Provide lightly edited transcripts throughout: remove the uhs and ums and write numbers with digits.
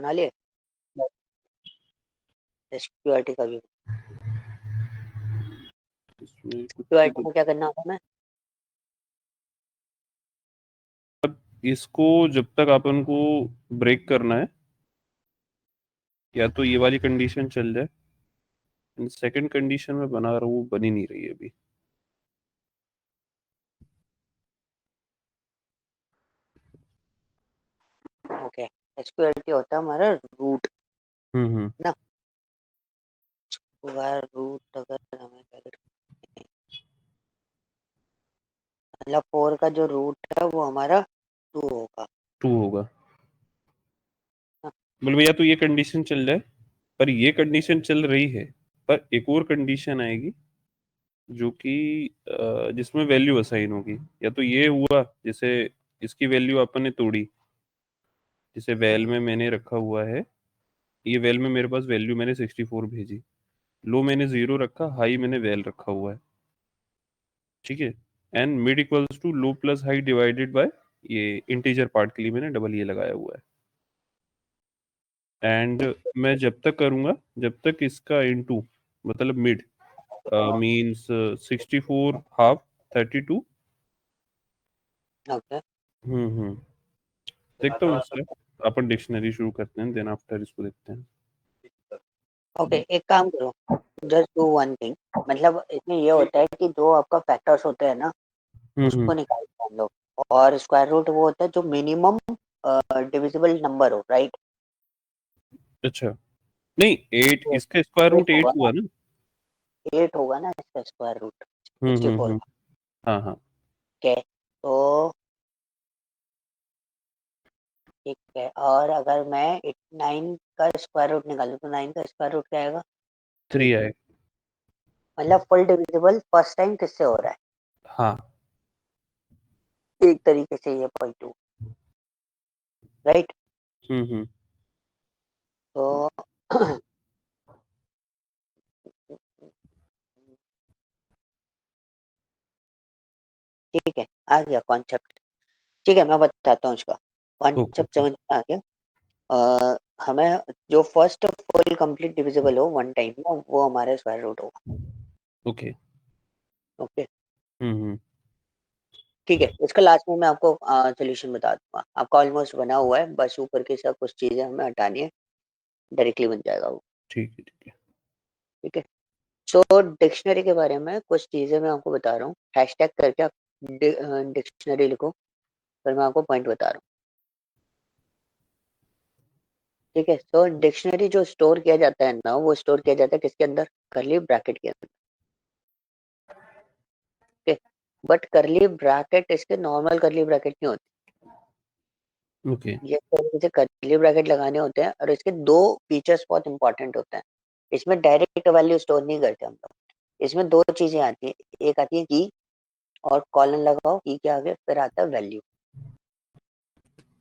बना लिए SQRT का भी। इसमें कुछ SQRT में क्या करना होता है मैं इसको जब तक अपन को ब्रेक करना है, या तो ये वाली कंडीशन चल जाए। सेकंड कंडीशन में बना रहा हूँ, बनी नहीं रही है अभी। ओके SQRT होता है हमारा रूट हम्म। ना। रूट अगर हमें मतलब 4 का जो रूट है वो हमारा 2 होगा। 2 होगा। हाँ, बोल भैया तो ये कंडीशन चल जाए, पर ये कंडीशन चल रही है, पर एक और कंडीशन आएगी जो कि जिसमें वैल्यू असाइन होगी। या तो ये हुआ जैसे इसकी वैल्यू अपन ने तोड़ी, जैसे वेल में मैंने रखा हुआ है, ये वेल में मेरे पास वैल्यू मैंने 64 भेजी, लो मैंने 0 रखा, हाई मैंने वेल रखा हुआ है, ठीक है। And mid equals to low plus high divided by, ये इंटीजर पार्ट के लिए मैंने डबल ये लगाया हुआ है। एंड मैं जब तक करूंगा जब तक इसका इनटू मतलब मिड मींस 64 हाफ 32। ओके हम्म। देखता हूँ इसका, अपन डिक्शनरी शुरू करते हैं, देन आफ्टर इसको देखते हैं। ओके एक काम करो जस्ट डू वन थिंग। मतलब इसमें ये होता है कि जो आपका फैक्टर्स होते हैं ना हम्म। उसको निकाल के हम लोग, और स्क्वायर रूट वो होता है जो मिनिमम डिविजिबल नंबर हो, राइट। अच्छा, नहीं 8, इसका स्क्वायर रूट 8 होगा ना, हुआ ना। 8 होगा ना इसका स्क्वायर रूट 64 हम्म। का। हाँ हाँ। ठीक है तो ठीक है, और अगर मैं 9 का स्क्वायर रूट निकालूं तो 9 का स्क्वायर रूट क्या आएगा 3 3। आए। मतलब फुल डिविजिबल फर्स्ट टाइम किससे हो रहा हाँ। है, एक तरीके से ये पॉइंट टू, राइट। हम्म। तो ठीक है, आ गया कॉन्सेप्ट। ठीक है मैं बताता हूँ इसका ओके कॉन्सेप्ट, ओके। समझ में आ गया। हमें जो फर्स्ट फुल कंप्लीट डिविजिबल हो वन टाइम में वो हमारा स्क्वायर रूट होगा। ओके। ओके हम्म। ठीक है, इसका लास्ट में मैं आपको सोल्यूशन बता दूंगा। आपका ऑलमोस्ट बना हुआ है, बस ऊपर की सब कुछ चीजें हमें हटानी है, डायरेक्टली बन जाएगा वो। ठीक है ठीक है। ठीक है, सो डिक्शनरी के बारे में कुछ चीजें मैं आपको बता रहा हूँ। हैशटैग करके आप डिक्शनरी लिखो, फिर मैं आपको पॉइंट बता रहा हूँ। ठीक है, तो डिक्शनरी जो स्टोर किया जाता है ना वो स्टोर किया जाता है किसके अंदर, करली ब्रैकेट के अंदर। ठीक है, बट करली ब्रैकेट इसके नॉर्मल करली ब्रैकेट नहीं होते, ओके ये तरीके से करली ब्रैकेट लगाने होते हैं, और इसके दो फीचर्स बहुत इंपॉर्टेंट होते हैं। इसमें डायरेक्ट वैल्यू स्टोर नहीं करते हम लोग, इसमें दो चीजें आती है, एक आती है की, और कॉलन लगाओ की के आगे, फिर आता है वैल्यू।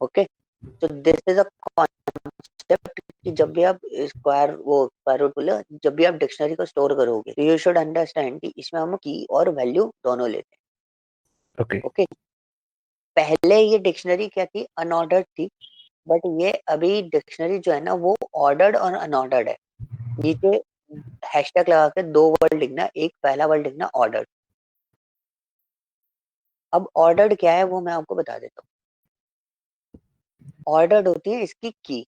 ओके, तो दिस इज अ कॉन्सेप्ट कि जब भी आप स्क्वायर वो स्क्वायर रूट बोले, जब भी आप डिक्शनरी को स्टोर करोगे तो यू शुड अंडरस्टैंड कि इसमें हम की और वैल्यू दोनों लेते ओके। हैं। ओके, पहले ये डिक्शनरी क्या थी, अनऑर्डर्ड थी, बट ये अभी डिक्शनरी जो है ना वो ऑर्डर्ड और अनऑर्डर्ड है। नीचे हैशटैग लगा के दो वर्ड लिखना, एक पहला वर्ड लिखना ऑर्डर्ड। अब ऑर्डर्ड क्या है वो मैं आपको बता देता हूँ। ऑर्डर्ड होती है इसकी की,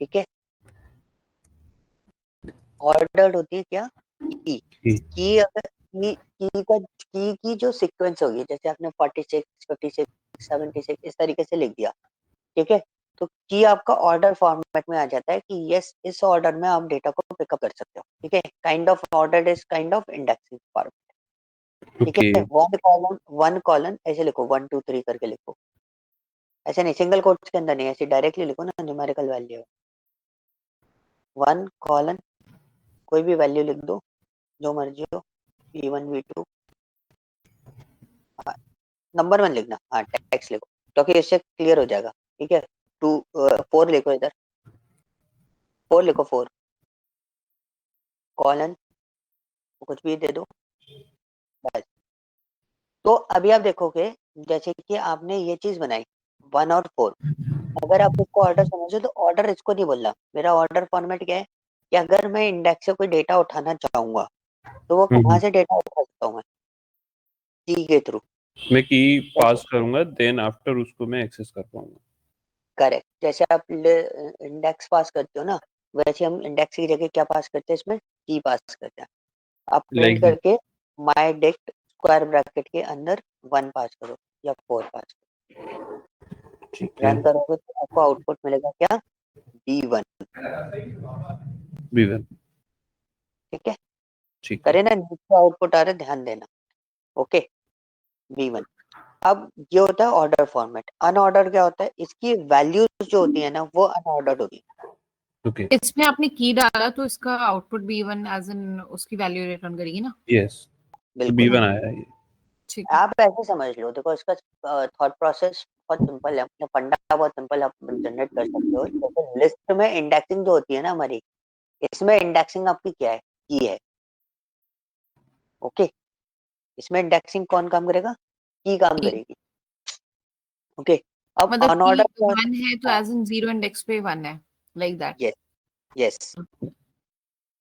ठीक है, ऑर्डर्ड होती है क्या, की। ठीक। की अगर की जो सीक्वेंस होगी, जैसे आपने 46 56 76 इस तरीके से लिख दिया, ठीक है, तो की आपका ऑर्डर फॉर्मेट में आ जाता है कि यस इस ऑर्डर में आप डेटा को पिकअप कर सकते हो। ठीक है, kind of order is kind of indexing format. ठीक ओके है, वन कॉलन ऐसे लिखो, 1 2 3 करके लिखो, ऐसे नहीं सिंगल कोट्स के अंदर नहीं, ऐसे डायरेक्टली लिखो ना, न्यूमेरिकल वैल्यू 1 कॉलन, कोई भी वैल्यू लिख दो जो मर्जी हो, V1 V2, नंबर 1 लिखना, हाँ टेक्स्ट लिखो क्योंकि इससे क्लियर हो जाएगा। ठीक है, 4 लिखो इधर, 4 लिखो, 4 कॉलन कुछ भी दे दो बस। तो अभी आप देखोगे जैसे कि आपने ये चीज बनाई 1 और 4, अगर आप इसको ऑर्डर समझो तो ऑर्डर इसको नहीं बोल रहा, मेरा ऑर्डर फॉर्मेट क्या है कि अगर मैं इंडेक्स से कोई डेटा उठाना चाहूंगा तो वो कहाँ हम्म। से डेटा उठा सकता हूँ मैं? की के थ्रू। मैं की जैसे, पास करूंगा, देन आफ्टर उसको मैं एक्सेस कर पाऊंगा। करेक्ट, जैसे आप इंडेक्स पास करते हो ना, वैसे हम इंडेक्स की जगह क्या पास करते हैं इसमें? की पास करते हैं। आप प्रिंट लाइक करके माई डिक्ट स्क्वायर ब्रैकेट के अंदर 1 पास करो या 4 पास ठीक करो, है। रन करोगे तो आपको आउटपुट मिलेगा क्या? B1। विवन। ठीक है, ठीक है। करे ना, नीचे आउटपुट आ रहा है, ध्यान देना। Okay, B1। अब ये होता है ऑर्डर फॉर्मेट। अनऑर्डर क्या होता है? इसकी वैल्यूज जो होती है ना वो अनऑर्डर्ड होती है। ओके। इसमें आपने की डाला तो इसका आउटपुट B1 एज इन उसकी वैल्यू रिटर्न करेगी ना? यस। तो बिल्कुल। B1 आया है ये। ठीक है। आप ऐसे समझ लो, देखो इसका थॉट प्रोसेस बहुत सिंपल है, मतलब फंडा बहुत सिंपल, आप जनरेट कर सकते हो। जैसे लिस्ट में इंडेक्सिंग जो होती है ना हमारी, इसमें इंडेक्सिंग आपकी क्या है? की है। ओके, इसमें इंडेक्सिंग कौन काम करेगा? की काम की करेगी। ओके, अब मतलब की अनऑर्डर क्या होता 1 है तो है? हाँ, एज इन जीरो इंडेक्स पे 1 है, लाइक दैट। Yes, yes.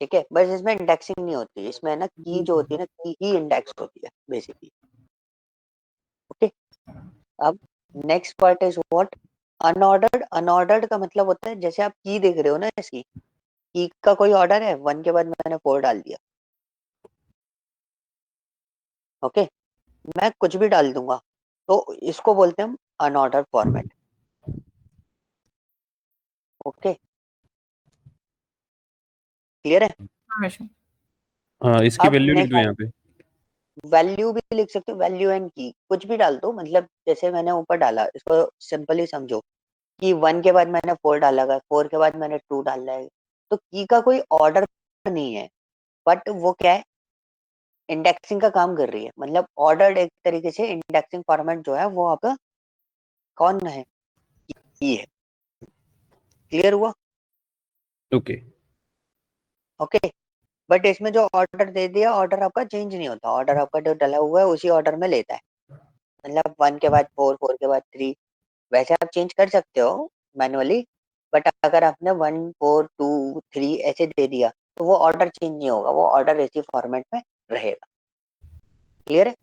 ठीक है, बस इसमें इंडेक्सिंग नहीं होती, इसमें है ना की जो होती है ना, की ही इंडेक्स होती है बेसिकली। ओके, अब next part is what? Unordered. Unordered का मतलब होता है, जैसे आप की देख रहे हो ना, इसकी की का कोई ऑर्डर है? 1 के बाद मैंने 4 डाल दिया। ओके, मैं कुछ भी डाल दूंगा, तो इसको बोलते हैं हम अनऑर्डर फॉर्मेट। ओके, क्लियर है? हमेशा। हाँ, इसकी अब वैल्यू लिख दो नेक्स्ट, यहाँ पे। वैल्यू भी लिख सकते हो, वैल्यू एंड की कुछ भी डाल दो, मतलब जैसे मैंने ऊपर डाला, इसको सिंपली समझो कि 1 के बाद मैंने 4 डाला है, 4 के बाद मैंने 2 डाला है, तो की का कोई ऑर्डर नहीं है, बट वो क्या है? इंडेक्सिंग का काम कर रही है। मतलब ऑर्डर्ड एक तरीके से इंडेक्सिंग फॉर्मेट जो है वो आपका कौन है? की है। क्लियर हुआ? ओके। ओके, बट इसमें जो ऑर्डर दे दिया, ऑर्डर आपका चेंज नहीं होता, ऑर्डर आपका जो डला हुआ है उसी ऑर्डर में लेता है। मतलब 1 के बाद 4, 4 के बाद 3, वैसे आप चेंज कर सकते हो मैनुअली, बट अगर आपने 1 4 2 3 ऐसे दे दिया तो वो ऑर्डर चेंज नहीं होगा, वो ऑर्डर इसी फॉर्मेट में रहेगा। क्लियर है?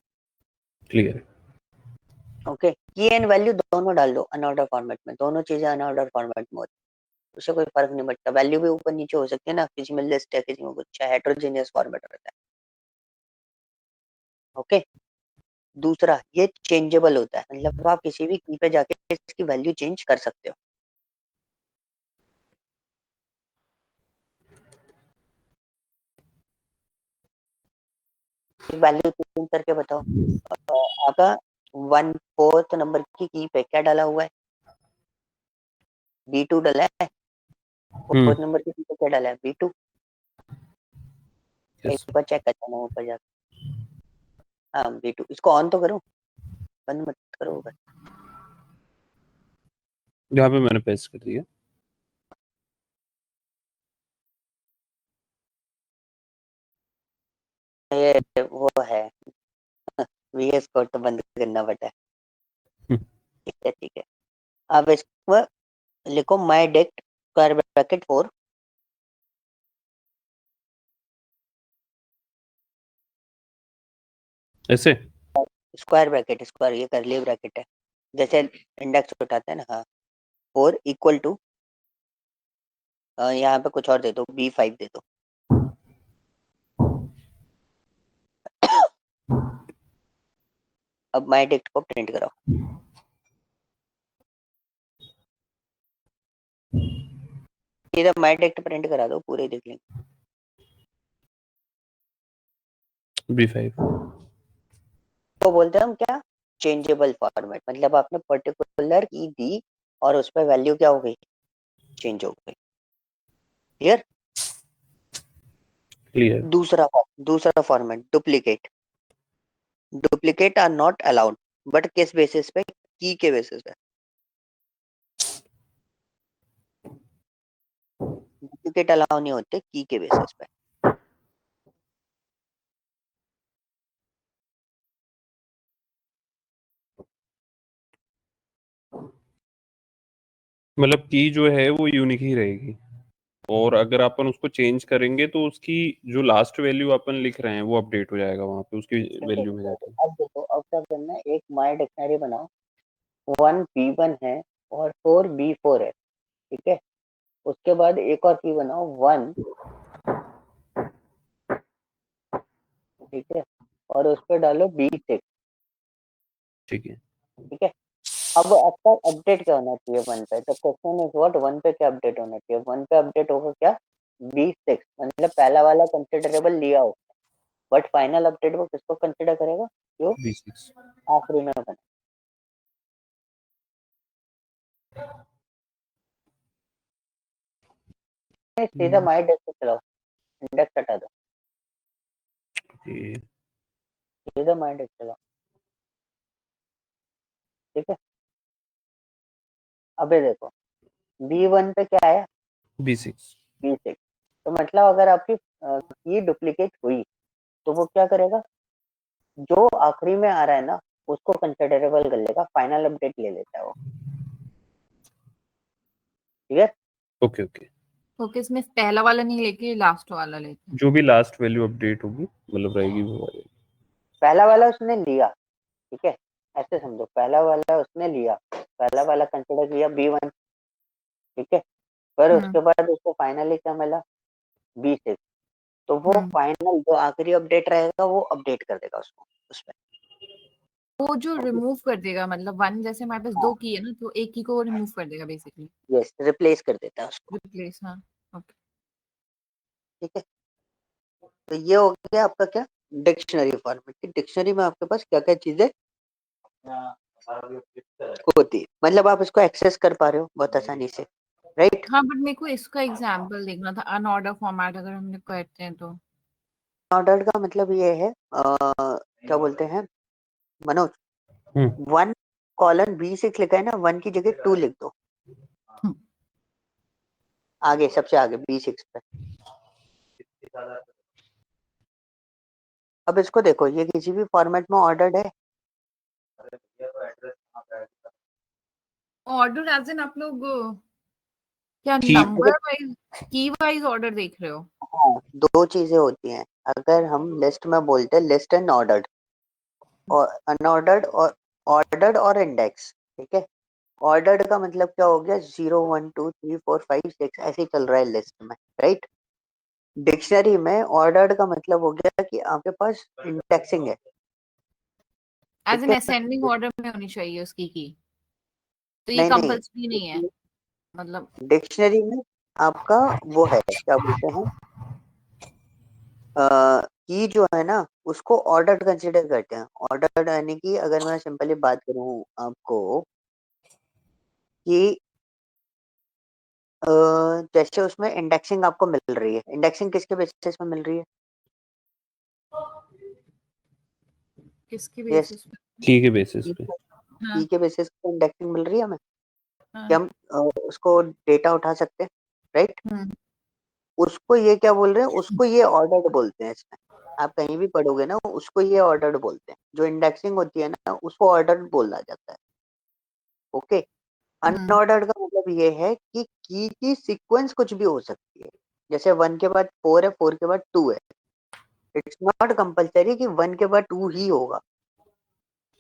क्लियर है। ओके, की एंड वैल्यू दोनों डाल दो अनऑर्डर फॉर्मेट में, दोनों चीजें अनऑर्डर फॉर्मेट में होती है, उससे कोई फर्क नहीं पड़ता। वैल्यू भी ऊपर नीचे हो सकती है ना, किसी में लिस्ट है, किसी में कुछ है, हेट्रोजेनियस फॉर्मेट रहता है। ओके, दूसरा ये चेंजेबल होता है, मतलब आप किसी भी की पे जाके इसकी वैल्यू चेंज कर सकते हो। वैल्यू चेंज करके बताओ। आपका 1/4 नंबर की पे क्या डाला हुआ है? B2 डाला है। हम्म। 4 नंबर की पे क्या डाला है? B2। एक यस। बार चेक करता हूँ ऊपर जाके। हाँ, B2, इसको ऑन तो करो, बंद मत करो बस। यहाँ पे मैंने पेस्ट कर दिया। ये वो है, VS कोड तो बंद करना पड़ता है। हम्म, ठीक है, ठीक है। अब इसको लिखो माई डिक्ट स्क्वायर ब्रैकेट 4, ऐसे। स्क्वायर ब्रैकेट, स्क्वायर ये करली ब्रैकेट है, जैसे इंडेक्स उठाते हैं ना, हाँ। 4 इक्वल टू, यहाँ पे कुछ और दे दो, B5 दे दो। अब माई डिक्ट को प्रिंट कराओ। इधर माई डिक्ट प्रिंट करा दो, पूरे देख लेंगे। B5। तो बोलते हैं हम क्या? चेंजेबल फॉर्मेट, मतलब आपने पर्टिकुलर की दी और उस पर वैल्यू क्या हो गई? चेंज हो गई। क्लियर? क्लियर। दूसरा format duplicate. Duplicate are not allowed, but किस बेसिस पे? की के बेसिस पे। डुप्लीकेट अलाउ नहीं होते की के बेसिस पे। मतलब की जो है वो यूनिक ही रहेगी, और अगर अपन उसको चेंज करेंगे तो उसकी जो लास्ट वैल्यू अपन लिख रहे हैं वो अपडेट हो जाएगा वहां पे उसकी ठीक है। वैल्यू में जाके। अब देखो, अब क्या करना है, एक माई डिक्शनरी बनाओ, 1 B1 है और 4 B4 है, ठीक है। उसके बाद एक और की बनाओ 1, ठीक है, और उस पर डालो B6, ठीक है। ठीक है। अब आपका अपडेट क्या होना चाहिए 1 पे, तो क्वेश्चन इज व्हाट, 1 पे क्या अपडेट होना चाहिए, 1 पे अपडेट होगा क्या, B6, मतलब पहला वाला कंसिडरेबल लिया हो, बट फाइनल अपडेट वो किसको कंसिडर करेगा, जो B6। आखिरी में बने। सीधा माई डेस्क पे चलाओ, इंडेक्स हटा दो, ये सीधा माई डेस्क चलाओ, ठीक है। अबे देखो, B1 पे क्या आया, B6। B6, तो मतलब अगर आपकी की डुप्लीकेट हुई तो वो क्या करेगा, जो आखिरी में आ रहा है ना उसको कंसिडरेबल कर लेगा, फाइनल अपडेट ले लेता है वो, ठीक है। Okay okay. ओके, इसमें पहला वाला नहीं लेके लास्ट वाला लेते हैं। जो भी लास्ट वैल्यू अपडेट होगी मतलब रहेगी वो आ जाएगी। पहला वाला उसने लिया, ठीक है, ऐसे समझो, पहला वाला उसने लिया, पहला वाला कंसिडर किया B1, ठीक है, पर हम्म उसके बाद उसको फाइनली क्या मिला, B6, तो वो हम्म फाइनल जो आखिरी अपडेट रहेगा वो अपडेट कर देगा उसको उसमें। वो जो रिमूव कर देगा, मतलब वन, जैसे हमारे पास हाँ, दो की है ना, तो एक की को वो रिमूव कर देगा बेसिकली। यस, रिप्लेस कर देता है उसको, रिप्लेस, हाँ। ओके। ठीक है। तो ये हो गया आपका क्या, डिक्शनरी फॉर्मेट की। डिक्शनरी में आपके पास क्या क्या चीजें होती है, मतलब आप इसको एक्सेस कर पा रहे हो बहुत आसानी से, राइट। हाँ, बट मेरे को इसका एग्जांपल देखना था, अनऑर्डर फॉर्मेट अगर हम लोग करते हैं तो। ऑर्डर का मतलब ये है, क्या बोलते हैं मनोज, हम्म। 1:B6 लिखा है ना, 1 की जगह 2 लिख दो, हम्म, आगे सबसे आगे B6 पे। अब इसको देखो, ये किसी भी फॉर्मेट में ऑर्डर्ड है, ऑर्डर एज इन आप लोग क्या की अगर, नंबर वाइज, की वाइज ऑर्डर देख रहे हो? हाँ, दो चीजें होती हैं, अगर हम लिस्ट में बोलते हैं लिस्ट एंड ऑर्डर्ड, और अनऑर्डर्ड और ऑर्डर्ड और इंडेक्स, ठीक है। ऑर्डर्ड का मतलब क्या हो गया, 0 1 2 3 4 5 6 ऐसे ही चल रहा है लिस्ट में, राइट। डिक्शनरी में ऑर्डर्ड का मतलब हो गया कि आपके पास इंडेक्सिंग है, एज ठीक इन है। असेंडिंग ऑर्डर में होनी चाहिए उसकी की, तो ये नहीं नहीं, कंपल्सरी नहीं है मतलब। डिक्शनरी में आपका वो है, क्या बोलते हैं, की जो है ना उसको ऑर्डर्ड कंसिडर करते हैं। ऑर्डर्ड यानी कि अगर मैं सिंपली बात करूं आपको कि जैसे उसमें इंडेक्सिंग आपको मिल रही है, इंडेक्सिंग किसके बेसिस पे मिल रही है, किसकी यस, बेसिस पे? की के बेसिस पे। हाँ की के बेसिस पे इंडेक्सिंग मिल रही है हमें, कि हाँ। हम उसको डेटा उठा सकते हैं, राइट। हम्म उसको ये क्या बोल रहे हैं, उसको ये ऑर्डर्ड बोलते हैं इसमें, आप कहीं भी पढ़ोगे ना उसको ये ऑर्डर्ड बोलते हैं, जो इंडेक्सिंग होती है ना उसको ऑर्डर्ड बोला जाता है, ओके। हम्म अनऑर्डर्ड का मतलब ये है कि की सीक्वेंस कुछ भी हो सकती है, जैसे 1 के बाद 4 है, 4 के बाद 2 है, इट्स नॉट कंपलसरी कि 1 के बाद 2 ही होगा।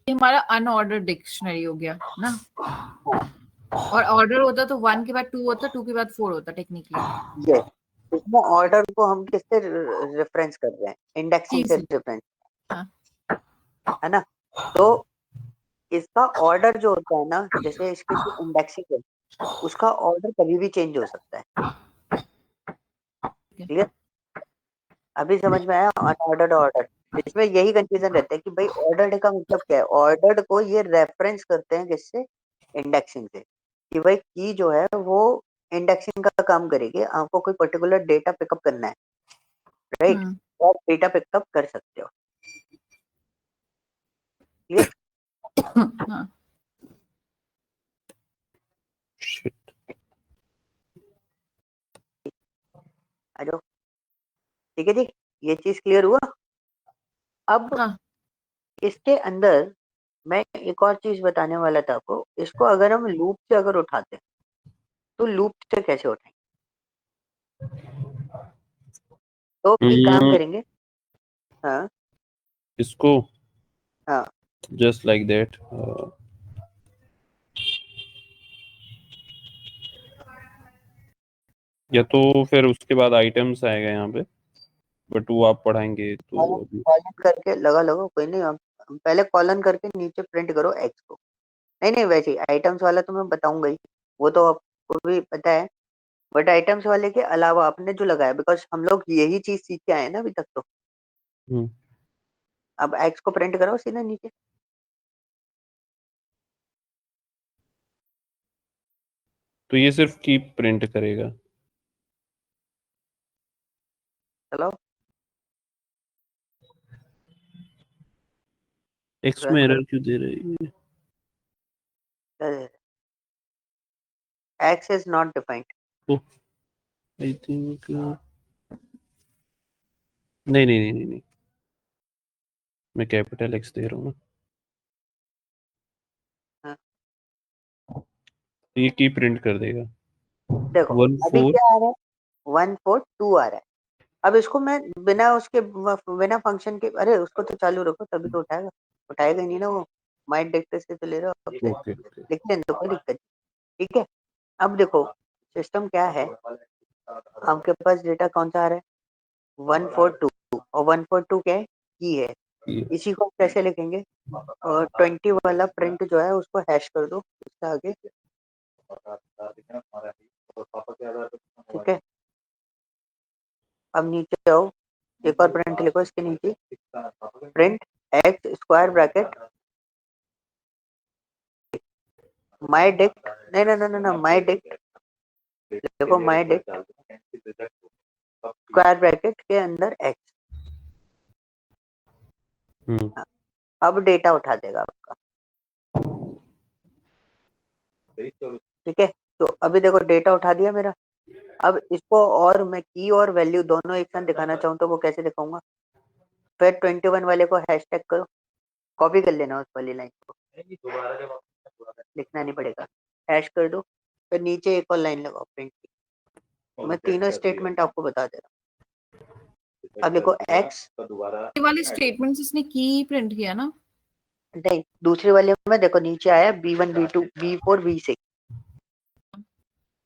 ये हमारा अनऑर्डर डिक्शनरी हो गया ना। हाँ, और ऑर्डर होता तो वन के बाद टू होता, टू के बाद फोर होता टेक्निकली। यस, इसमें ऑर्डर को हम किससे रेफरेंस कर रहे हैं, इंडेक्सिंग की से से। रेफरेंस, हाँ। है ना। तो इसका ऑर्डर जो होता है ना, जैसे इसकी जो इंडेक्सिंग है उसका ऑर्डर कभी भी चेंज हो सकता है, ठीक क्लियर। अभी समझ में आया, अनऑर्डर्ड ऑर्डर, इसमें यही कंफ्यूजन रहता है कि भाई ऑर्डर्ड का मतलब क्या है, ऑर्डर्ड को ये रेफरेंस करते हैं किससे, इंडेक्सिंग से, कि भाई की जो है वो इंडेक्सिंग का काम करेगी, आपको कोई पर्टिकुलर डेटा पिकअप करना है, राइट, हम्म तो आप डेटा पिकअप कर सकते हो, क्लियर। हाँ। शिट। आ जाओ, ठीक है जी, ये चीज क्लियर हुआ। अब हाँ इसके अंदर मैं एक और चीज बताने वाला था आपको, इसको अगर हम लूप से अगर उठाते हैं, तो लूप से कैसे उठाएंगे? तो एक काम करेंगे, हाँ इसको हाँ जस्ट लाइक दैट, या तो फिर उसके बाद आइटम्स आएगा यहाँ पे, बट वो आप पढ़ाएंगे तो अभी। कॉलन करके लगा कोई नहीं, हम पहले कॉलन करके नीचे प्रिंट करो एक्स को। नहीं नहीं, वैसे आइटम्स वाला तो मैं बताऊंगा ही, वो तो आपको भी पता है। बट आइटम्स वाले के अलावा आपने जो लगाया, बिकॉज हम लोग यही चीज सीख के आए ना अभी तक, तो हम्म, अब एक्स को प्रिंट करो सीधा नीचे। तो ये सिर्फ की प्रिंट करेगा। चलो एक्स में एरर क्यों दे रही है? X is not defined. I think नहीं नहीं नहीं नहीं नहीं, मैं कैपिटल एक्स दे रहा हूँ ना, हाँ, ये की प्रिंट कर देगा। देखो 1 अभी 4 क्या आ रहा है, 142 आ रहा है। अब इसको मैं बिना उसके बिना फंक्शन के, अरे उसको तो चालू रखो तभी तो उठाएगा, उठाएगा ही नहीं ना वो। माइंड देखते से तो ले रहा हो, अब ओके ओके। लिख लें तो कोई दिक्कत नहीं। ठीक है, अब देखो सिस्टम क्या है, आपके पास डेटा कौन सा आ रहा है, 142, और 142 क्या है, की है। इसी को कैसे लिखेंगे, और 20 वाला प्रिंट जो है उसको हैश कर दो इसके आगे। ठीक है, अब नीचे आओ, एक और प्रिंट लिखो इसके नीचे, प्रिंट एक्स स्क्वायर ब्रैकेट माई डिक्ट, नहीं नहीं नहीं नहीं, माई डिक्ट, देखो माई डिक्ट स्क्वायर ब्रैकेट के अंदर एक्स। अब डेटा उठा देगा आपका। ठीक है, तो अभी देखो डेटा उठा दिया मेरा। अब इसको और मैं की और वैल्यू दोनों एक साथ दिखाना चाहूँ तो वो कैसे दिखाऊंगा, फिर 21 वाले को हैशटैग करो, कॉपी कर लेना उस वाली लाइन को, लिखना नहीं पड़ेगा, हैश कर दो, फिर नीचे एक और लाइन लगाओ प्रिंट की। मैं तीनों स्टेटमेंट आपको बता दे रहा हूँ। अब देखो एक्स, ये वाले स्टेटमेंट्स इसने की प्रिंट किया ना? नहीं दूसरे वाले में देखो नीचे आया B1 B2 B4 B6।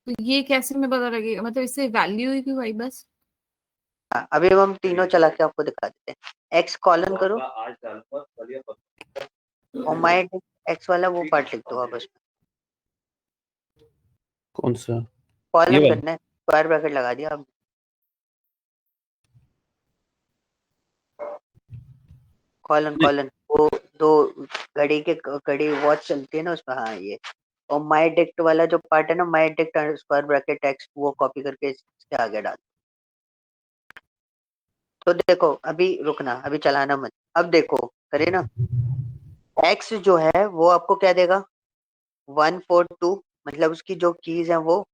तो ये कैसे में पता लगेगा, मतलब इससे वैल्यू ही क्यों आई बस? हाँ, अभी हम तीनों चला के आपको दिखा देते हैं। एक्स कॉलन करो और माई एक्स वाला वो पार्ट लिख दो आप उसमें, कौन सा? ये कॉलन वाला? करना है, स्क्वायर ब्रैकेट लगा दिया आपने, कॉलन नहीं, कॉलन, वो दो घड़ी के घड़ी वॉच चलती है ना उसमें, हाँ ये। और माई डिक्ट वाला जो पार्ट है ना, माई डिक्ट स्क्वायर ब्रैकेट एक्स, वो कॉपी करके इसके आगे डाल। तो देखो अभी रुकना, अभी चलाना मत, अब देखो करे ना, एक्स जो है वो आपको क्या देगा, 142, मतलब उसकी जो कीज है वो,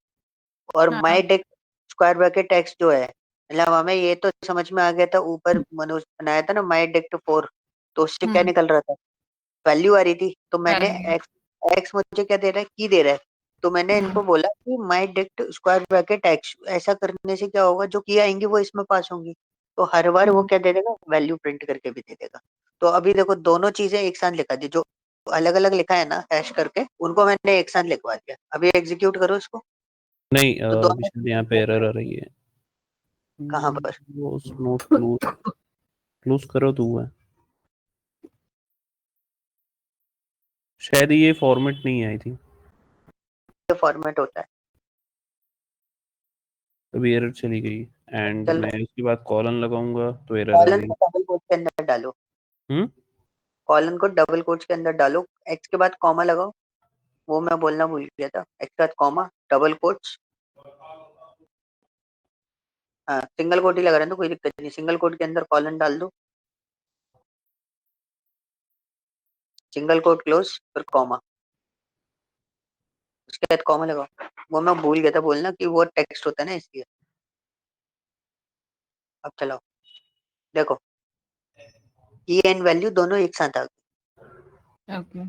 और हाँ। माई डिक्ट स्क्वायर ब्रैकेट एक्स जो है, मतलब हमें ये तो समझ में आ गया था, ऊपर मनुष्य बनाया था ना माई डिक्ट 4, तो उससे क्या निकल रहा था, वैल्यू आ रही थी। तो मैंने वैल्यू। एक्स, एक्स मुझे क्या दे रहा है, की दे रहा है, तो मैंने इनको बोला कि माई डिक्ट स्क्वायर ब्रैकेट एक्स, ऐसा करने से क्या होगा, जो की आएंगी वो इसमें पास होंगी, तो हर बार वो क्या दे देगा, वैल्यू प्रिंट करके भी दे देगा। तो अभी देखो दोनों चीजें एक साथ लिखा दी, जो अलग अलग लिखा है ना हैश करके, उनको मैंने एक साथ लिखवा दिया। अभी एग्जीक्यूट करो इसको, नहीं, तो अभी दोनों शायद यहाँ पे एरर आ रही है। कहाँ पर, नोट क्लोज, क्लोज करो तो हुआ है। शायद ये फॉर्मेट नहीं आई थी, फॉर्मेट होता है, अभी एरर चली गई, एंड चल मैं उसके बाद कॉलन लगाऊंगा तो एरर आ कॉलन गई। को डबल कोट के अंदर डालो, हम्म, कॉलन को डबल कोट्स के अंदर डालो, एक्स के बाद कॉमा लगाओ, वो मैं बोलना भूल गया था, एक्स के बाद कॉमा डबल कोट्स, हाँ सिंगल कोट ही लगा रहे हैं तो कोई दिक्कत नहीं, सिंगल कोट के अंदर कॉलन डाल दो, सिंगल कोट क्लोज, फिर कॉमा, उसके बाद कॉमा लगाओ। वो मैं भूल गया था बोलना कि वो टेक्स्ट होता है ना इसलिए। अब चलाओ, देखो की एंड वैल्यू दोनों एक साथ आ गए। ओके।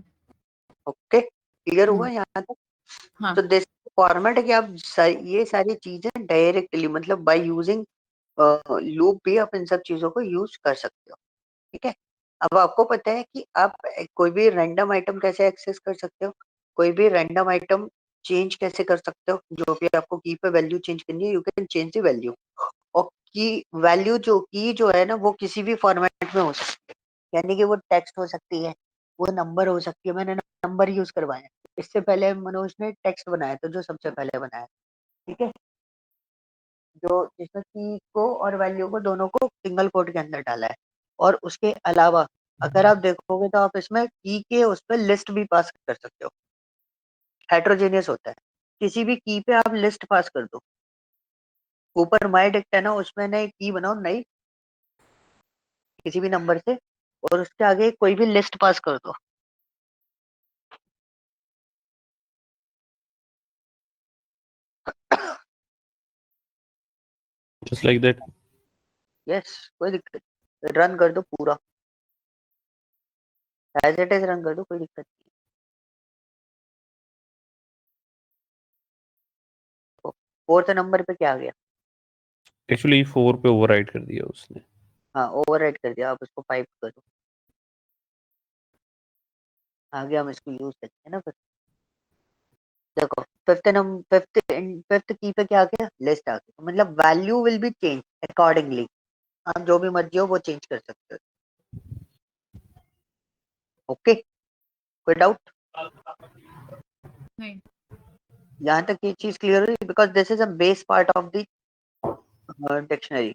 ओके, क्लियर हुआ यहाँ तक? हाँ। तो दिस फॉर्मेट है कि आप ये सारी चीजें डायरेक्टली मतलब बाय यूजिंग लूप भी आप इन सब चीजों को यूज कर सकते हो। ठीक है, अब आपको पता है कि आप कोई भी रैंडम आइटम कैसे एक्सेस कर सकते हो, कोई भी रैंडम आइटम चेंज कैसे कर सकते हो। जो भी आपको की पे वैल्यू चेंज करनी है, you can change the value. और की वैल्यू जो है ना, वो किसी भी फॉर्मेट में हो सकती है, यानी कि वो टेक्स्ट हो सकती है, वो नंबर हो सकती है। मैंने नंबर यूज करवाया, इससे पहले मनोज ने टेक्स्ट बनाया, तो जो सबसे पहले बनाया। ठीक है, जो जिसमें की को और वैल्यू को दोनों को सिंगल कोट के अंदर डाला है। और उसके अलावा अगर आप देखोगे तो आप इसमें की के उस पर लिस्ट भी पास कर सकते हो। हेट्रोजेनियस होता है, किसी भी की पे आप लिस्ट पास कर दो। ऊपर माई डिक्ट है ना, उसमें नई की बनाओ नई, किसी भी नंबर से, और उसके आगे कोई भी लिस्ट पास कर दो। Just like that. यस, कोई दिक्कत, रन कर दो पूरा एज इट इज, रन कर दो, कोई दिक्कत नहीं। फोर्थ नंबर पे क्या आ गया? एक्चुअली 4 पे ओवरराइड कर दिया उसने। हाँ, ओवरराइड कर दिया, आप उसको 5 करो। आगे हम इसको यूज करते हैं ना फिर। देखो, फिफ्थ की पे क्या आ गया? लिस्ट आ गया, मतलब value will be change accordingly. आप जो भी मर्जी हो वो चेंज कर सकते हो। ओके, कोई डाउट? नहीं। यहाँ तक ये चीज क्लियर हुई, because this is a base part of the dictionary.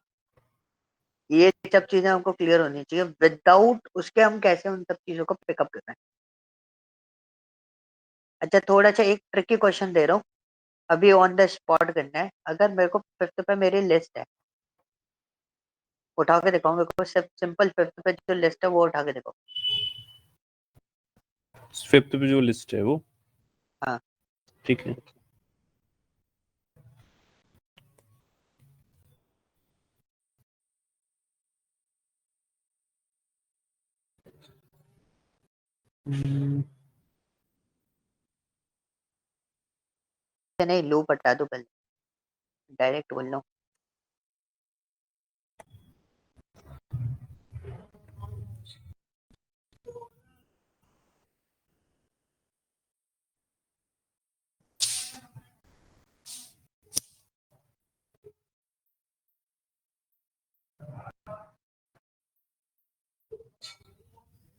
ये सब चीजें हमको क्लियर होनी चाहिए, विदाउट उसके हम कैसे उन सब चीजों को पिकअप कर रहे हैं। अच्छा, थोड़ा सा एक ट्रिकी क्वेश्चन दे रहा हूँ, अभी ऑन द स्पॉट करना है। अगर मेरे को फिफ्थ पे मेरी लिस्ट है, उठा के दिखाओ मेरे को, सिंपल फिफ्थ पे जो लिस्ट है वो उठा के दिखाओ। फिफ्थ पे जो लिस्ट है वो, हाँ, ठीक है। नहीं लूप हटा दो पहले, डायरेक्ट बोल लो।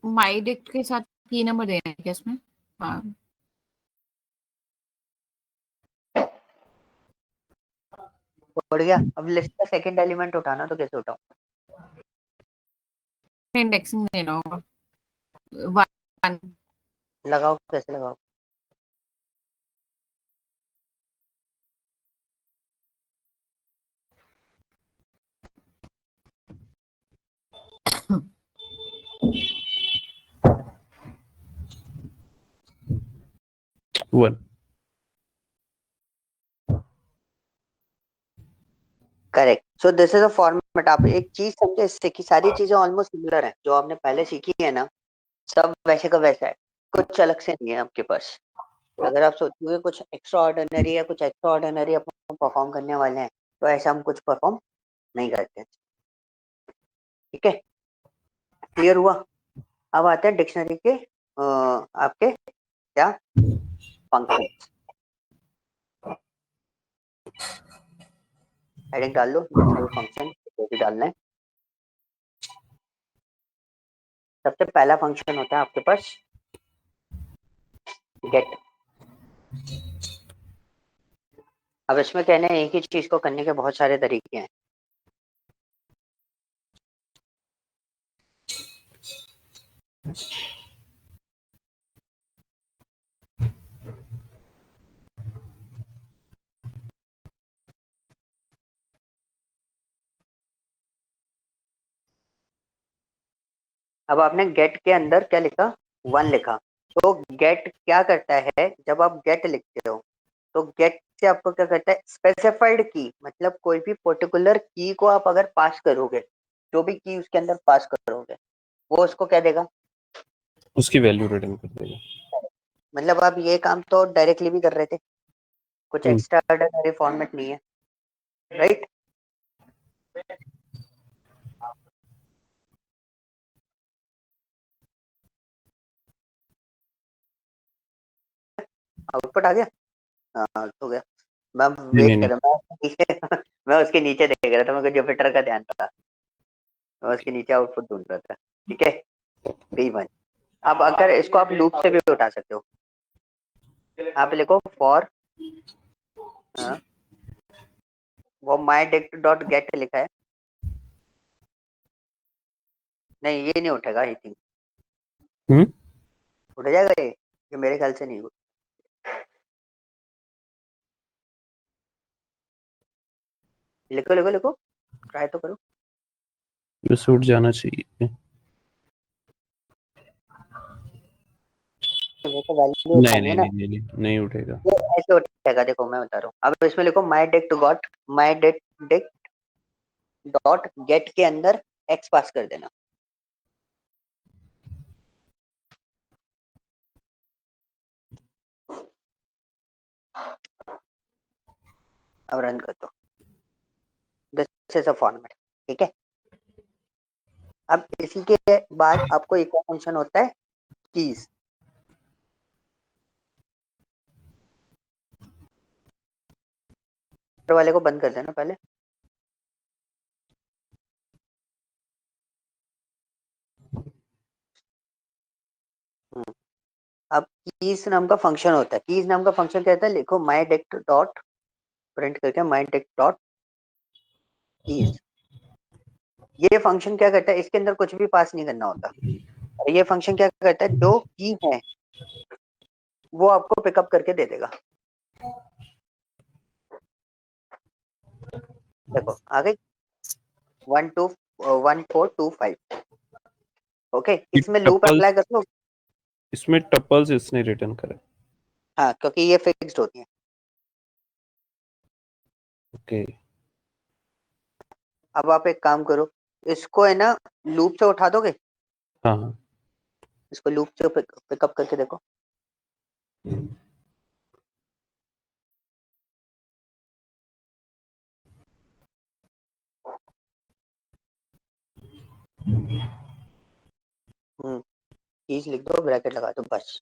माई डिक्ट के साथ की नंबर देना है क्या इसमें? हाँ। बढ़ गया। अब लिस्ट का सेकंड एलिमेंट उठाना, तो कैसे उठाओ? इंडेक्सिंग देना होगा। वन। लगाओ, कैसे लगाओ? One. Correct, so this is a format. आप एक चीज समझे इससे कि सारी चीजें ऑलमोस्ट सिमिलर है, जो आपने पहले सीखी है ना, सब वैसे का वैसा है, कुछ अलग से नहीं है आपके पास। अगर आप सोचोगे कुछ एक्स्ट्रा ऑर्डिनरी है, कुछ एक्स्ट्रा ऑर्डिनरी अपन परफॉर्म करने वाले हैं, तो ऐसा हम कुछ परफॉर्म नहीं करते। ठीक है, क्लियर हुआ? अब आते हैं डिक्शनरी के आपके क्या फंक्शन। हेडिंग डाल दो, डिक्शनरी फंक्शन जो भी डालना है। सबसे पहला फंक्शन होता है आपके पास गेट। अब इसमें कहना है एक ही चीज को करने के बहुत सारे तरीके हैं। अब आपने गेट के अंदर क्या लिखा? वन लिखा। तो गेट क्या करता है, जब आप गेट लिखते हो तो गेट से आपको क्या करता है? स्पेसिफाइड की, मतलब कोई भी पर्टिकुलर की को आप अगर पास करोगे, जो भी की उसके अंदर पास करोगे, वो उसको क्या देगा? उसकी वैल्यू रिटर्न कर देगा। मतलब आप ये काम तो डायरेक्टली भी कर रहे थे, कुछ एक्स्ट्रा ऑर्डिनरी फॉर्मेट नहीं है, राइट? आउटपुट आ गया? हाँ, हो गया। मैं वेट कर रहा मैं मैं उसके नीचे देख रहा था, मेरे को जुपिटर का ध्यान था, मैं उसके नीचे आउटपुट ढूंढ रहा था। ठीक है, B1। अब अगर इसको आप लूप से भी उठा सकते हो, आप लिखो फॉर वो myDict.get लिखा है, नहीं ये नहीं उठेगा, आई थिंक उठ जाएगा ये मेरे ख्याल से नहीं। लिखो लिखो लिखो, ट्राई तो करो। बस उठ जाना चाहिए। वो तो वैल्यू नहीं उठानी नहीं है ना, नहीं नहीं नहीं, नहीं उठेगा। ये ऐसे उठेगा। देखो मैं बता रहा हूँ, अब इसमें लिखो myDict डॉट गेट के अंदर x पास कर देना। अब रन कर दो, दिस इज अ फॉर्मेट। ठीक है, अब इसी के बाद आपको एक और फंक्शन होता है कीज। वाले को बंद कर देना पहले। अब कीज नाम का फंक्शन होता है, कीज नाम का फंक्शन कहता है, लिखो myDict डॉट प्रिंट करके myDict डॉट कीज। ये फंक्शन क्या करता है, इसके अंदर कुछ भी पास नहीं करना होता, और ये फंक्शन क्या करता है, जो की है वो आपको पिकअप करके दे देगा। देखो आ गई 1425। ओके, इसमें लूप अप्लाई कर लो। इसमें टपल्स इसने रिटर्न करा। हाँ, क्योंकि ये फिक्स्ड होती है। ओके, अब आप एक काम करो, इसको है ना लूप से उठा दोगे, हाँ हाँ। इसको लूप से पिकअप करके देखो। कीज लिख दो, ब्रैकेट लगा दो, बस।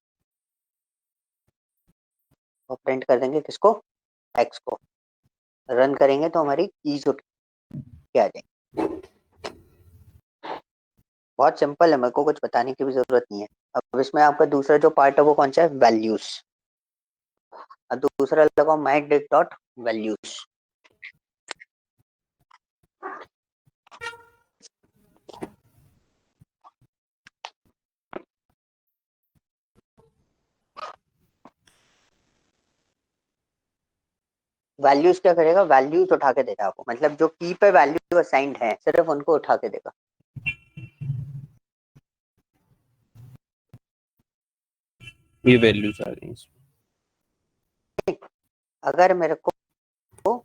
और प्रिंट कर देंगे किसको, एक्स को। रन करेंगे तो हमारी कीज उठ के आ जाएगी। बहुत सिंपल है, मेरे को कुछ बताने की भी जरूरत नहीं है। अब इसमें आपका दूसरा जो पार्ट है वो कौन सा है, वैल्यूज। अब दूसरा लगाओ myDict डॉट वैल्यूज। वैल्यूज क्या करेगा, वैल्यूज उठा के देगा आपको, मतलब जो की पे वैल्यू असाइंड है सिर्फ उनको उठा के देगा। ये वैल्यूज आ गई इसमें। अगर मेरे को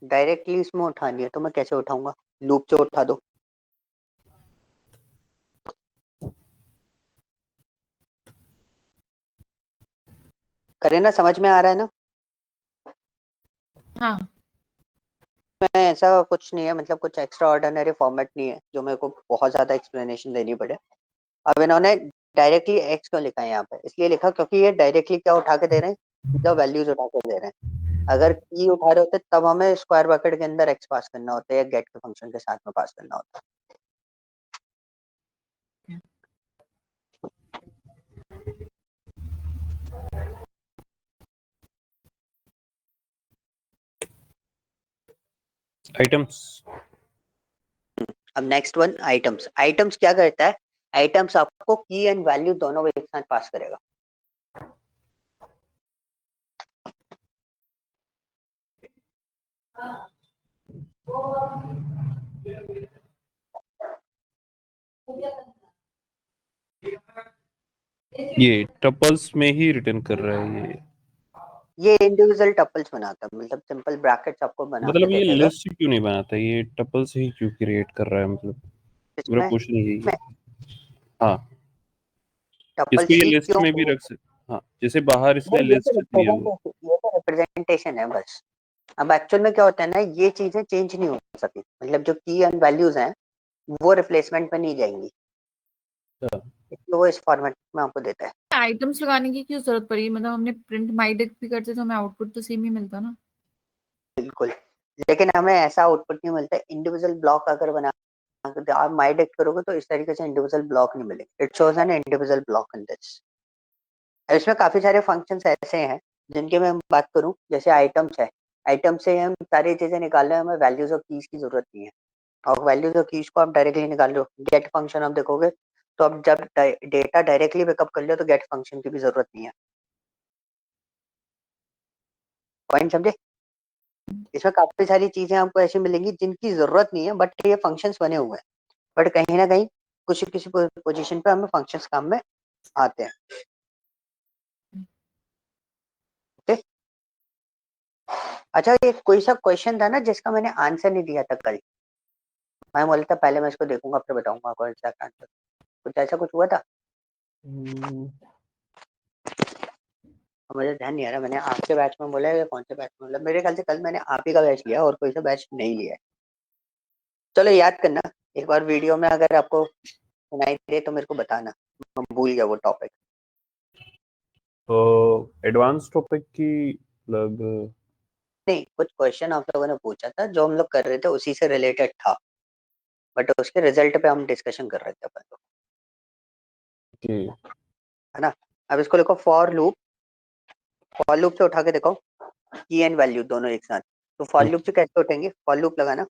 डायरेक्टली इसमें उठानी है तो मैं कैसे उठाऊंगा, लूप से उठा दो। करे ना, समझ में आ रहा है ना? हाँ, मैं ऐसा कुछ नहीं है, मतलब कुछ एक्स्ट्रा ऑर्डिनरी फॉर्मेट नहीं है जो मेरे को बहुत ज्यादा एक्सप्लेनेशन देनी पड़े। अब इन्होंने डायरेक्टली एक्स क्यों लिखा है यहाँ पे, इसलिए लिखा क्योंकि ये डायरेक्टली क्या उठा के दे रहे हैं, मतलब वैल्यूज उठा के दे रहे हैं। अगर की उठा रहे होते तब हमें स्क्वायर ब्रैकेट के अंदर एक्स पास करना होता है या गेट के फंक्शन के साथ में पास करना होता है। आइटम्स। अब नेक्स्ट वन आइटम्स। आइटम्स क्या करता है, आइटम्स आपको की एंड वैल्यू दोनों एक साथ पास करेगा। ये टपल्स में ही रिटर्न कर रहा है ये। ये इंडिविजुअल टपल्स बनाता है, मतलब सिंपल ब्रैकेट्स आपको बना के मतलब दे ये देगा। लिस्ट क्यों नहीं बनाता, ये टपल्स ही क्यों क्रिएट कर रहा है, मतलब मेरा इसमें क्वेश्चन यही इसमें है। हाँ, टपल इसको ये सी लिस्ट क्यों, में भी रख सकते। हाँ, जैसे बाहर इसने वो लिस्ट दिया हुआ। ये तो रिप्रेजेंटेशन है बस। अब एक्चुअल में क्या होता है ना, ये चीजें चेंज नहीं हो सकती, मतलब जो की एंड वैल्यूज हैं वो रिप्लेसमेंट में नहीं जाएंगी, इसलिए वो इस फॉर्मेट में आपको देता है। आइटम्स लगाने की क्यों जरूरत पड़ी, मतलब हमने प्रिंट माई डेट भी करते तो हमें आउटपुट तो सेम ही मिलता ना। बिल्कुल, लेकिन हमें ऐसा आउटपुट नहीं मिलता। इंडिविजुअल ब्लॉक अगर बना आप माई डेट करोगे तो इस तरीके से इंडिविजुअल ब्लॉक नहीं मिलेंगे। It shows an individual block in this. इसमें काफी सारे फंक्शंस ऐसे हैं जिनके मैं बात करूं, जैसे आइटम्स है। आइटम से हम सारी चीजें निकाल रहे हैं, हमें वैल्यूज और कीज की जरूरत नहीं है, और वैल्यूज और कीज को आप डायरेक्टली निकाल रहे हो। गेट फंक्शन आप देखोगे तो अब जब डेटा डायरेक्टली बैकअप कर लियो तो गेट फंक्शन की भी जरूरत नहीं है। पॉइंट समझे? इसमें काफी सारी चीजें आपको ऐसी मिलेंगी जिनकी जरूरत नहीं है, बट ये फंक्शंस बने हुए हैं, बट कहीं ना कहीं कुछ किसी पोजीशन पे हमें फंक्शंस काम में आते हैं। ओके, अच्छा, ये कोई सा क्वेश्चन था ना जिसका मैंने आंसर नहीं दिया था कल। मैं बोला था पहले मैं इसको देखूंगा फिर बताऊंगा कौन सा आंसर। कुछ ऐसा कुछ हुआ था, मुझे ध्यान नहीं आ रहा। मैंने आपके बैच में बोला है या कौन से बैच में बोला, मेरे ख्याल से कल मैंने आप ही का बैच लिया और कोई सा बैच नहीं लिया है। चलो याद करना, एक बार वीडियो में अगर आपको सुनाई दे तो मेरे को बताना, मैं भूल गया वो टॉपिक। तो एडवांस टॉपिक की मतलब नहीं, कुछ क्वेश्चन आप लोगों ने पूछा था जो हम लोग कर रहे थे उसी से रिलेटेड था, बट उसके रिजल्ट पे हम डिस्कशन कर रहे थे अपन लोग, कि है ना। अब इसको लिखो फॉर लूप। फॉर लूप से उठा के देखो की एंड वैल्यू दोनों एक साथ। तो फॉर लूप से कैसे उठेंगे, फॉर लूप लगाना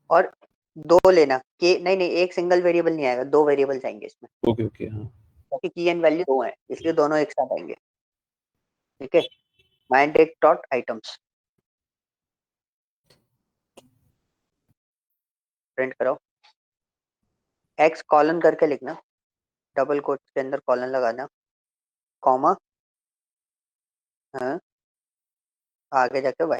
और दो लेना के, नहीं नहीं, एक सिंगल वेरिएबल नहीं आएगा, दो वेरिएबल्स आएंगे इसमें, ओके ओके हाँ क्योंकि की एंड वैल्यू दो है इसलिए दोनों एक साथ आएंगे। ठीक है, mind date dot items print करो। एक्स कॉलन करके लिखना, डबल कोट के अंदर कॉलन लगाना, कॉमा, हाँ, आगे जाके वाई।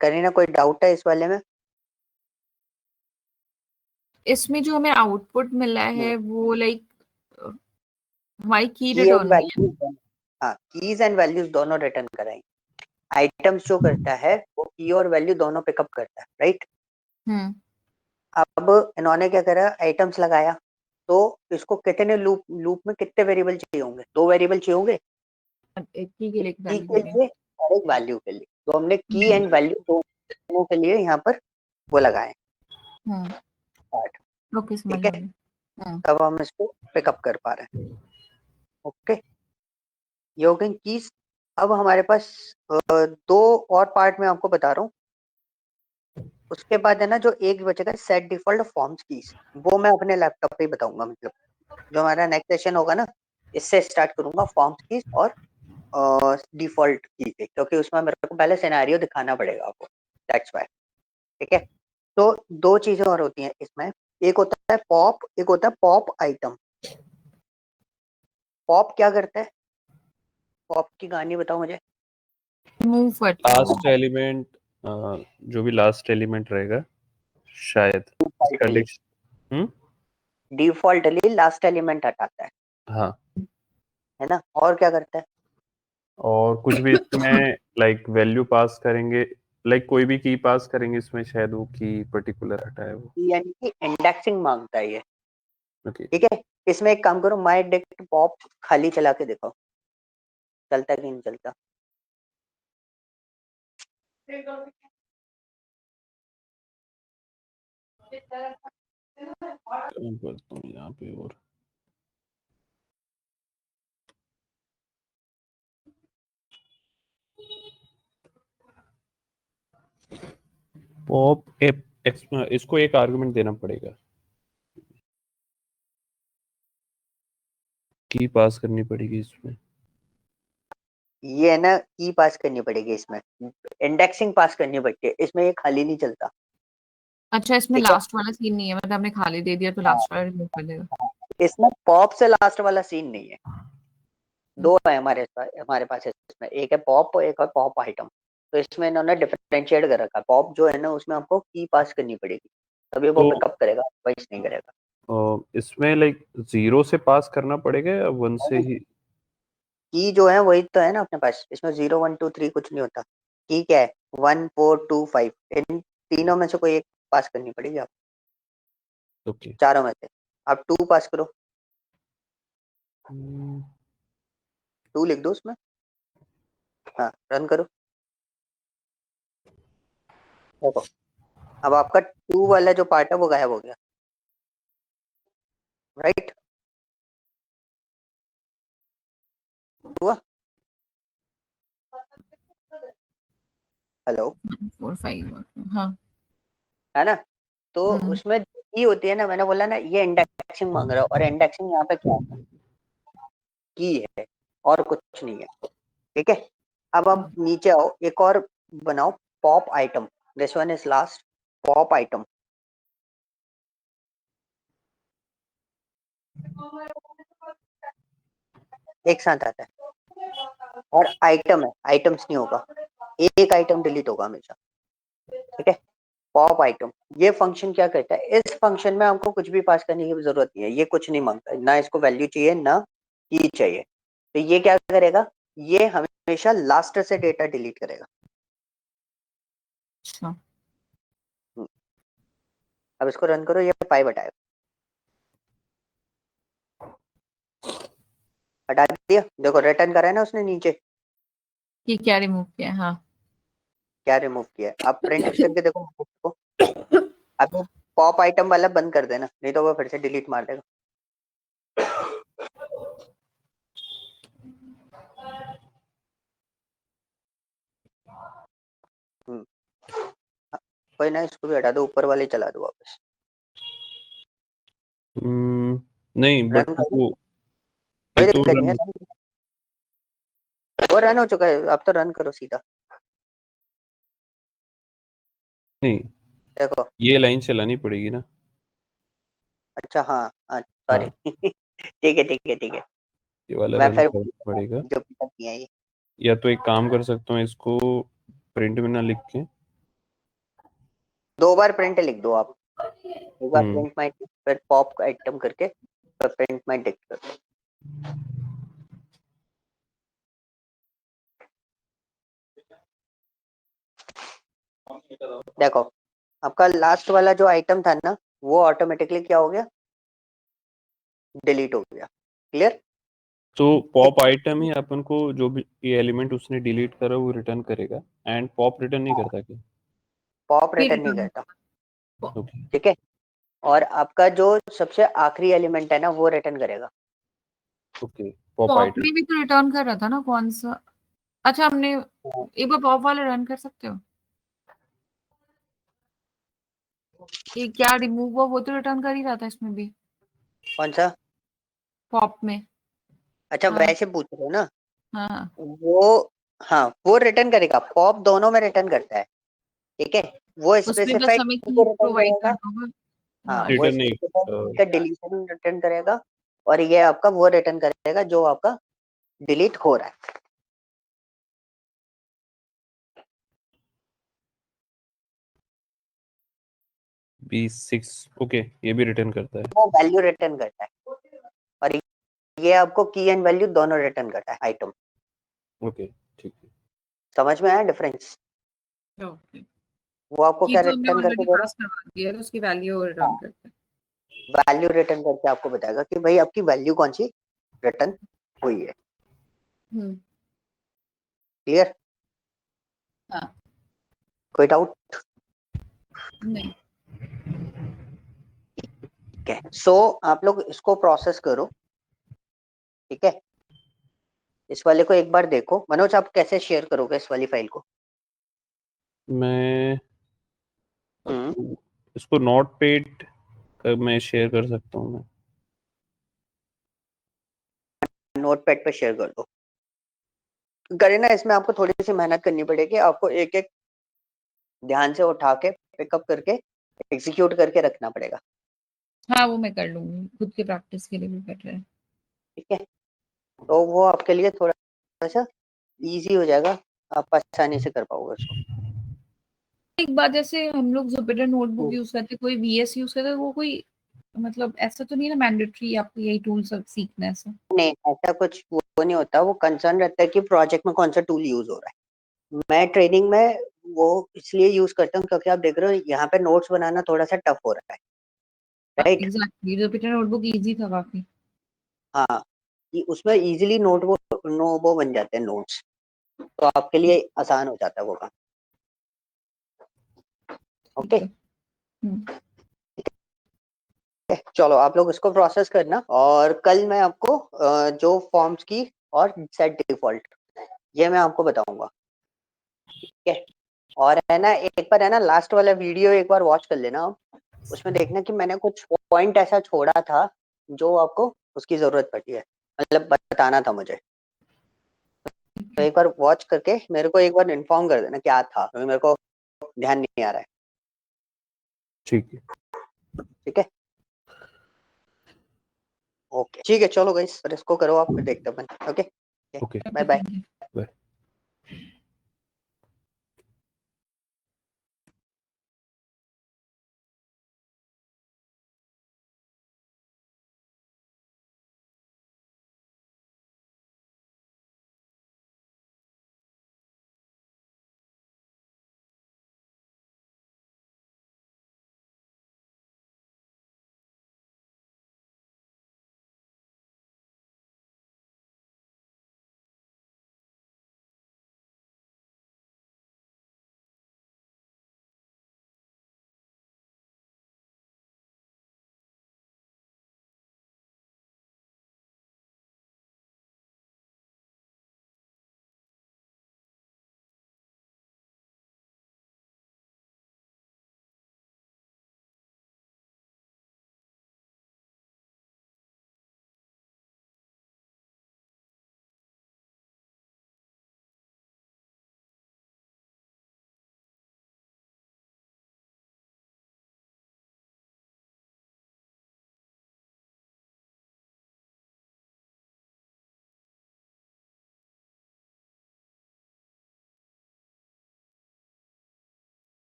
करीना कोई डाउट है इस वाले में? इसमें जो हमें आउटपुट मिला है वो लाइक हमारी की की रिटर्न एंड हुई है। वैल्यूज, हाँ, कीज एंड वैल्यूज दोनों रिटर्न कराएंगे। आइटम्स जो करता है वो की और वैल्यू दोनों पिकअप करता है, राइट। हम्म। अब इन्होंने क्या करा, आइटम्स लगाया, तो इसको कितने लूप लूप में कितने वेरिएबल चाहिए होंगे, दो वेरिएबल चाहिए होंगे, एक की के लिए एक की वैल्यू के के लिए। लिए और एक वैल्यू के लिए। तो हमने की एंड वैल्यू दोनों के लिए यहाँ पर वो लगाए हम्म। पार्ट। ओके, समझ ठीक आ है, गया। तब हम इसको पिकअप कर पा रहे हैं। ओके, ये हो गई कीज। अब हमारे पास दो और पार्ट में आपको बता रहा हूँ। उसके बाद है ना जो एक बचेगा सेट डिफॉल्ट फॉर्म्स कीज, वो मैं अपने लैपटॉप पे ही बताऊंगा। मतलब जो हमारा नेक्स्ट सेशन होगा ना, इससे स्टार्ट करूंगा फॉर्म्स कीज और डिफॉल्ट की से, क्योंकि उसमें मेरे को पहले सिनेरियो दिखाना पड़ेगा आपको, दैट्स व्हाई। ठीक है, तो दो चीजें और होती हैं इसमें, एक होता है पॉप, एक होता है पॉप आइटम। पॉप क्या करता है, पॉप की कहानी बताओ मुझे। मूव करता है वो। लास्ट एलिमेंट, जो भी लास्ट एलिमेंट रहेगा शायद इसका डिफॉल्टली, डिक्स हम्म डिफॉल्टली लास्ट एलिमेंट हटाता हाँ, है ना, और क्या करता है? और कुछ भी इसमें लाइक वैल्यू पास करेंगे, लाइक कोई भी की पास करेंगे इसमें शायद वो की पर्टिकुलर हटाए वो। यानी कि इंडेक्सिंग मांगता है ये। ओके ठीक है, इसमें एक काम करो, माई डिक्ट पॉप खाली चला के देखो चलता कि नहीं चलता। काम करता हूँ यहाँ पे। और पॉप इसको एक आर्गुमेंट देना पड़ेगा, की पास करनी पड़ेगी इसमें। ये है ना, की पास करनी पड़ेगी इसमें, इंडेक्सिंग पास करनी पड़ती है, इसमें ये खाली नहीं चलता। अच्छा, इसमें ठीक है, लास्ट वाला सीन नहीं है, मतलब हमने खाली दे दिया तो हाँ, लास्ट वाला रिमूव कर देगा। इसमें पॉप से लास्ट वाला सीन नहीं है। दो है हमारे पास इसमें, एक है पॉप एक है पॉप आइटम। तो इसमें इन्होंने डिफरेंशिएट कर रखा है। पॉप जो है ना उसमें आपको की पास करनी पड़ेगी, तभी वो तो पिकअप करेगा, वाइस नहीं करेगा। इसमें लाइक 0 से पास करना पड़ेगा या 1 से ही? की जो है वही तो है ना अपने पास, इसमें 0 1 2 3 कुछ नहीं होता। की क्या है? 1 4 2 5, इन तीनों में से कोई एक पास करनी पड़ेगी आप, ओके। चारों में से। आप 2 पास करो, 2 लिख दो उसमें। हाँ, रन करो। देखो, अब आपका 2 वाला जो पार्ट है वो गायब हो गया, राइट? हुआ? हेलो, 4 5 हाँ। है ना? तो हम्म, उसमें की होती है ना, मैंने बोला ना ये इंडेक्सिंग मांग रहा है, और इंडेक्सिंग यहाँ पे क्या है? की है, और कुछ नहीं है। ठीक है, अब आप नीचे आओ, एक और बनाओ, pop item. This one is last, pop item. एक साथ आता है, और आइटम है, आइटम्स नहीं होगा, एक आइटम डिलीट होगा हमेशा। ठीक है, पॉप आइटम। ये फंक्शन क्या करता है? इस फंक्शन में हमको कुछ भी पास करने की जरूरत नहीं है, ये कुछ नहीं मांगता, ना इसको वैल्यू चाहिए ना की चाहिए। तो ये क्या करेगा? ये हमेशा लास्ट से डेटा डिलीट करेगा। अच्छा। अब इसको रन करो, ये 5 हटाएगा, हटा दिया। देखो रिटर्न करा है ना उसने नीचे, ये क्या रिमूव किया है? हाँ। क्या रिमूव किया है? आप प्रिंट करके देखो उसको। अब पॉप आइटम वाला बंद कर देना, नहीं तो वो फिर से डिलीट मार देगा। हम्म, कोई ना, इसको भी हटा दो, ऊपर वाले चला दो वापस। नहीं, बट रन कर दो, वो ये कोई तो दिक्कत नहीं रन है, वो रन हो चुका है, अब तो रन करो सीधा। नहीं, देखो, ये लाइन चलानी पड़ेगी ना। अच्छा हाँ हाँ, सॉरी। हाँ, ठीक है ठीक है ठीक है, ये वाला मैं रन फिर करना पड़ेगा। जो पिकअप किया है ये। या तो एक काम कर सकता हूँ, इसको प्रिंट में ना लिख के। 2 बार प्रिंट लिख दो आप, एक बार हम्म प्रिंट माई, फिर पॉप आइटम करके, फिर प्रिंट माई टिक कर दो। देखो, आपका लास्ट वाला जो आइटम था ना, वो ऑटोमेटिकली क्या हो गया? डिलीट हो गया। क्लियर? तो पॉप आइटम ही अपन को जो भी ये एलिमेंट उसने डिलीट करा वो रिटर्न करेगा, एंड पॉप रिटर्न नहीं करता क्या? पॉप फिर रिटर्न नहीं करता। ओके। ठीक है, और आपका जो सबसे आखिरी एलिमेंट है ना, वो रिटर्न करेगा। Okay, pop pop item. में भी तो रिटर्न कर रहा था ना, कौन सा? अच्छा, हमने एक बार पॉप वाला रन कर सकते हो? ये क्या रिमूव हुआ वो तो रिटर्न कर ही रहा था इसमें भी, कौन सा? पॉप में। अच्छा, हाँ वैसे पूछ रहे हो ना? हाँ। वो, हाँ, वो रिटर्न करेगा, पॉप दोनों में रिटर्न करता है। ठीक है, वो उसमें बस स्पेसिफाइड हमें को की रिटर्न प्रोवाइड करेगा। करना होगा। हाँ, हाँ। वो रिटर्न नहीं। स्पेसिफाइड का डिलीशन रिटर्न करेगा, और ये आपका वो रिटर्न करेगा जो आपका डिलीट हो रहा है। B6, ओके, ये भी रिटर्न करता है। वो वैल्यू रिटर्न करता है, और ये आपको की एंड वैल्यू दोनों रिटर्न करता है आइटम। ओके, ठीक है। समझ में आया डिफरेंस? ओके। वो आपको की क्या तो हमने रिटर्न करके ऑलरेडी दे रहा पास करवा दिया है, तो उसकी वैल्यू है? रिटर्न करते हैं। वैल्यू रिटर्न करके आपको बताएगा कि भाई आपकी वैल्यू कौन सी रिटर्न हुई है। हम्म। क्लियर? हाँ। कोई डाउट? नहीं। ठीक है, सो आप लोग इसको प्रोसेस करो। ठीक है, इस वाले को एक बार देखो। मनोज, आप कैसे शेयर करोगे इस वाली फाइल को? मैं हम्म, इसको नोट पैड मैं शेयर कर सकता हूँ मैं। नोटपैड पे शेयर कर दो। करे ना, इसमें आपको थोड़ी सी मेहनत करनी पड़ेगी, आपको एक एक ध्यान से उठा के पिकअप करके एग्जीक्यूट करके रखना पड़ेगा। हाँ, वो मैं कर लूंगी, खुद के प्रैक्टिस के लिए भी कर रहे हैं। ठीक है, तो वो आपके लिए थोड़ा सा इजी हो जाएगा, आप आसानी से कर पाओगे उसको। एक बात, जैसे हम लोग जुपिटर नोटबुक हम्म, यूज करते, कोई वीएस यूज करते, वो कोई मतलब ऐसा तो नहीं ना मैंडेटरी आपको यही टूल सब सीखना है सब? नहीं, ऐसा कुछ वो नहीं होता, वो कंसर्न रहता है कि प्रोजेक्ट में कौन सा टूल यूज हो रहा है। मैं ट्रेनिंग में वो इसलिए यूज करता हूँ क्योंकि आप देख रहे हो यहाँ पे नोट्स बनाना थोड़ा सा टफ हो रहा है, right? Exactly, Jupyter notebook easy था काफी। हाँ, कि उसमें इजीली वो बन जाते हैं नोट्स, तो आपके लिए आसान हो जाता है वो काम। ठीक ओके, है। चलो आप लोग इसको प्रोसेस करना, और कल मैं आपको जो फॉर्म्स की और सेट डिफॉल्ट ये मैं आपको बताऊंगा, ठीक है? और है ना, एक बार है ना लास्ट वाला वीडियो एक बार वॉच कर लेना आप, उसमें देखना कि मैंने कुछ पॉइंट ऐसा छोड़ा था जो आपको उसकी जरूरत पड़ी है, मतलब बताना था मुझे। तो एक बार वॉच करके मेरे को एक बार इन्फॉर्म कर देना क्या था, क्योंकि मेरे को ध्यान नहीं आ रहा है। ठीक है। ठीक है, ओके, ठीक है, चलो गाइस, फिर इसको करो आप, फिर देखते हैं अपन। Okay, okay. Bye bye.